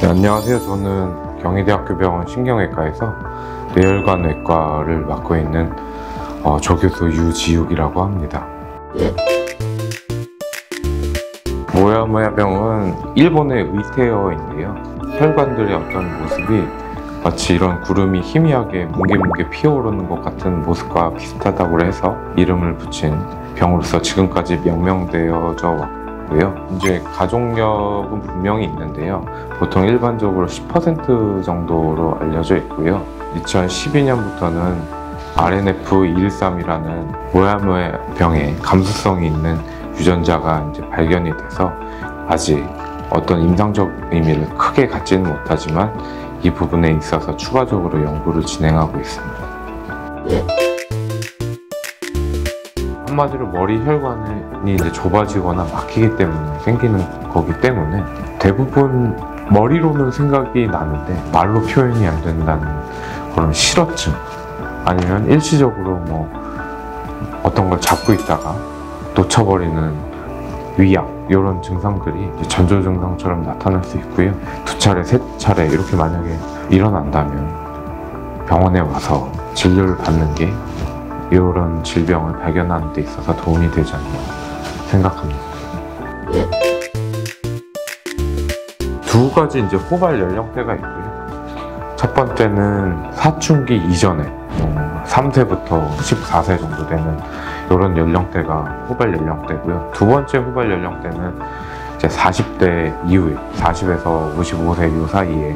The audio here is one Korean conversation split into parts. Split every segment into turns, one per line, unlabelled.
네, 안녕하세요. 저는 경희대학교 병원 신경외과에서 뇌혈관외과를 맡고 있는 조교수 유지욱이라고 합니다. 모야모야병은 일본의 의태어인데요. 혈관들의 어떤 모습이 마치 이런 구름이 희미하게 뭉게뭉게 피어오르는 것 같은 모습과 비슷하다고 해서 이름을 붙인 병으로서 지금까지 명명되어져 왔고요. 이제 가족력은 분명히 있는데요. 보통 일반적으로 10% 정도로 알려져 있고요. 2012년부터는 RNF213이라는 모야모야병에 감수성이 있는 유전자가 이제 발견이 돼서 아직 어떤 임상적 의미를 크게 갖지는 못하지만 이 부분에 있어서 추가적으로 연구를 진행하고 있습니다. 한마디로 머리 혈관이 이제 좁아지거나 막히기 때문에 생기는 거기 때문에 대부분 머리로는 생각이 나는데 말로 표현이 안 된다는 그런 실어증, 아니면 일시적으로 뭐 어떤 걸 잡고 있다가 놓쳐버리는 위압, 이런 증상들이 전조 증상처럼 나타날 수 있고요. 2차례, 3차례 이렇게 만약에 일어난다면 병원에 와서 진료를 받는 게 이런 질병을 발견하는 데 있어서 도움이 되지 않나 생각합니다. 두 가지 이제 호발 연령대가 있고요. 첫 번째는 사춘기 이전에 3세부터 14세 정도 되는 이런 연령대가 호발 연령대고요. 두 번째 호발 연령대는 이제 40대 이후에 40에서 55세 이 사이에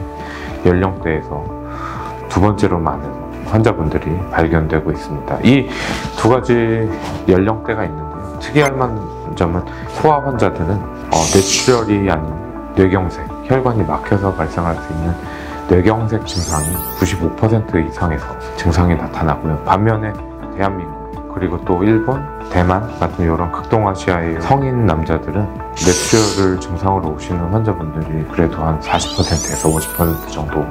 연령대에서 두 번째로 많은 환자분들이 발견되고 있습니다. 이 두 가지 연령대가 있는데요. 특이할 만한 점은 소아 환자들은 뇌출혈이 아닌 뇌경색, 혈관이 막혀서 발생할 수 있는 뇌경색 증상이 95% 이상에서 증상이 나타나고요. 반면에 대한민국 그리고 또 일본, 대만 같은 이런 극동아시아의 성인 남자들은 뇌출혈을 증상으로 오시는 환자분들이 그래도 한 40%에서 50% 정도로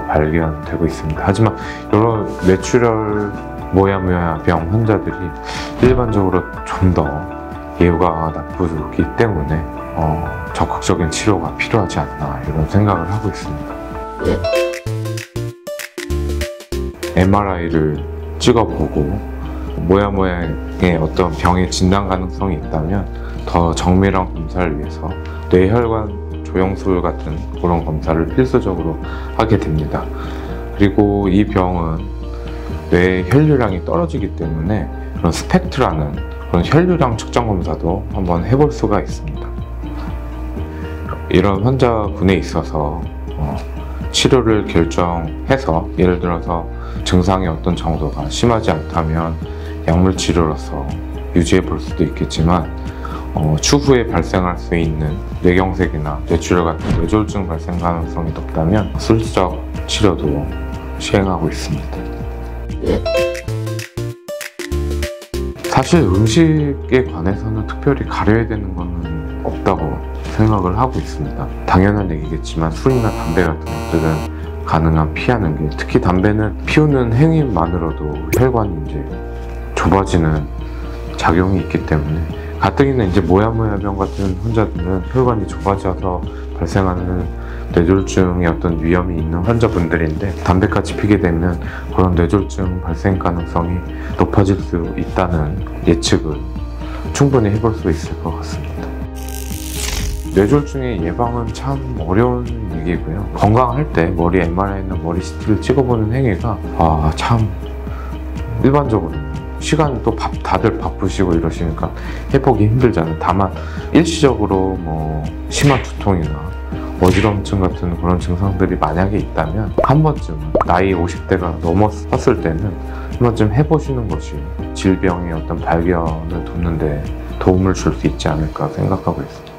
발견되고 있습니다. 하지만 이런 뇌출혈 모야모야병 환자들이 일반적으로 좀 더 예후가 나쁘기 때문에 적극적인 치료가 필요하지 않나 이런 생각을 하고 있습니다. MRI를 찍어보고 모야모야의 어떤 병의 진단 가능성이 있다면 더 정밀한 검사를 위해서 뇌혈관 조영술 같은 그런 검사를 필수적으로 하게 됩니다. 그리고 이 병은 뇌 혈류량이 떨어지기 때문에 그런 스펙트라는 그런 혈류량 측정 검사도 한번 해볼 수가 있습니다. 이런 환자분에 있어서 치료를 결정해서 예를 들어서 증상의 어떤 정도가 심하지 않다면 약물 치료로서 유지해 볼 수도 있겠지만 추후에 발생할 수 있는 뇌경색이나 뇌출혈 같은 뇌졸중 발생 가능성이 높다면 술적 치료도 시행하고 있습니다. 사실 음식에 관해서는 특별히 가려야 되는 것은 없다고 생각을 하고 있습니다. 당연한 얘기겠지만 술이나 담배 같은 것들은 가능한 피하는 게, 특히 담배는 피우는 행위만으로도 혈관이 이제 좁아지는 작용이 있기 때문에 가뜩이나 이제 모야모야병 같은 환자들은 혈관이 좁아져서 발생하는 뇌졸중의 어떤 위험이 있는 환자분들인데 담배까지 피게 되면 그런 뇌졸중 발생 가능성이 높아질 수 있다는 예측을 충분히 해볼 수 있을 것 같습니다. 뇌졸중의 예방은 참 어려운 얘기고요. 건강할 때 머리 MRI나 머리 CT를 찍어보는 행위가 참 일반적으로 시간 또 다들 바쁘시고 이러시니까 해보기 힘들잖아요. 다만 일시적으로 뭐 심한 두통이나 어지럼증 같은 그런 증상들이 만약에 있다면 한 번쯤 나이 50대가 넘었을 때는 한 번쯤 해보시는 것이 질병의 어떤 발견을 돕는 데 도움을 줄 수 있지 않을까 생각하고 있습니다.